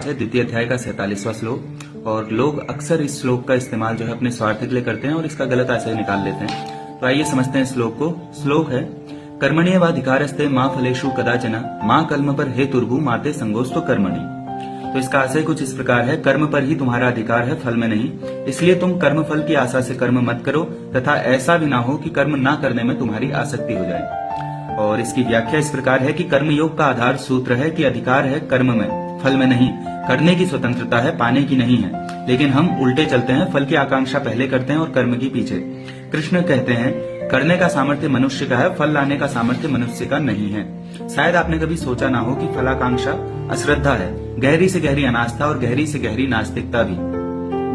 है द्वितीय अध्याय का 47वां श्लोक। और लोग अक्सर इस श्लोक का इस्तेमाल जो है अपने स्वार्थ के लिए करते हैं और इसका गलत आशय निकाल लेते हैं। तो आइए समझते हैं श्लोक को। श्लोक है कर्मण्येवाधिकारस्ते मां फलेषु कदाचन मां कर्म पर हेतुर्भु माते संगोस्तु कर्मणि। तो इसका आशय कुछ इस प्रकार है, कर्म पर ही तुम्हारा अधिकार है, फल में नहीं। इसलिए तुम कर्म फल की आशा से कर्म मत करो तथा ऐसा भी ना हो कि कर्म ना करने में तुम्हारी आसक्ति हो जाए। और इसकी व्याख्या इस प्रकार है कि कर्मयोग का आधार सूत्र है कि अधिकार है कर्म में, फल में नहीं। करने की स्वतंत्रता है, पाने की नहीं है। लेकिन हम उल्टे चलते हैं, फल की आकांक्षा पहले करते हैं और कर्म की पीछे। कृष्ण कहते हैं करने का सामर्थ्य मनुष्य का है, फल लाने का सामर्थ्य मनुष्य का नहीं है। शायद आपने कभी सोचा ना हो कि फलाकांक्षा अश्रद्धा है, गहरी से गहरी अनास्था और गहरी से गहरी नास्तिकता भी।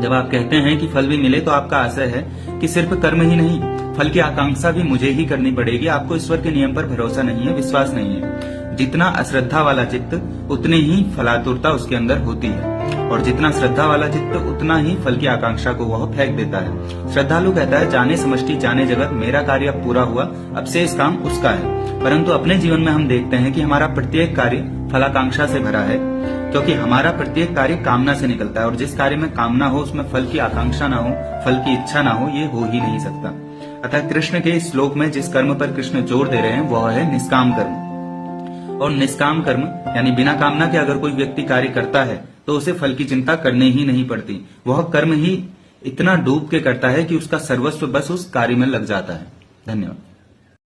जब आप कहते हैं कि फल भी मिले तो आपका आशय है कि सिर्फ कर्म ही नहीं, फल की आकांक्षा भी मुझे ही करनी पड़ेगी। आपको ईश्वर के नियम पर भरोसा नहीं है, विश्वास नहीं है। जितना अश्रद्धा वाला चित्त उतनी ही फलातुरता उसके अंदर होती है, और जितना श्रद्धा वाला चित्त उतना ही फल की आकांक्षा को वह फेंक देता है। श्रद्धालु कहता है जाने समष्टि जाने जगत, मेरा कार्य अब पूरा हुआ, अब शेष काम उसका है। परंतु अपने जीवन में हम देखते हैं कि हमारा प्रत्येक कार्य फलाकांक्षा से भरा है, क्योंकि हमारा प्रत्येक कार्य कामना से निकलता है, और जिस कार्य में कामना हो उसमें फल की आकांक्षा ना हो, फल की इच्छा ना हो, ये हो ही नहीं सकता। अतः कृष्ण के इस श्लोक में जिस कर्म पर कृष्ण जोर दे रहे हैं वह है निष्काम कर्म। और निष्काम कर्म यानी बिना कामना के अगर कोई व्यक्ति कार्य करता है तो उसे फल की चिंता करने ही नहीं पड़ती। वह कर्म ही इतना डूब के करता है कि उसका सर्वस्व बस उस कार्य में लग जाता है। धन्यवाद।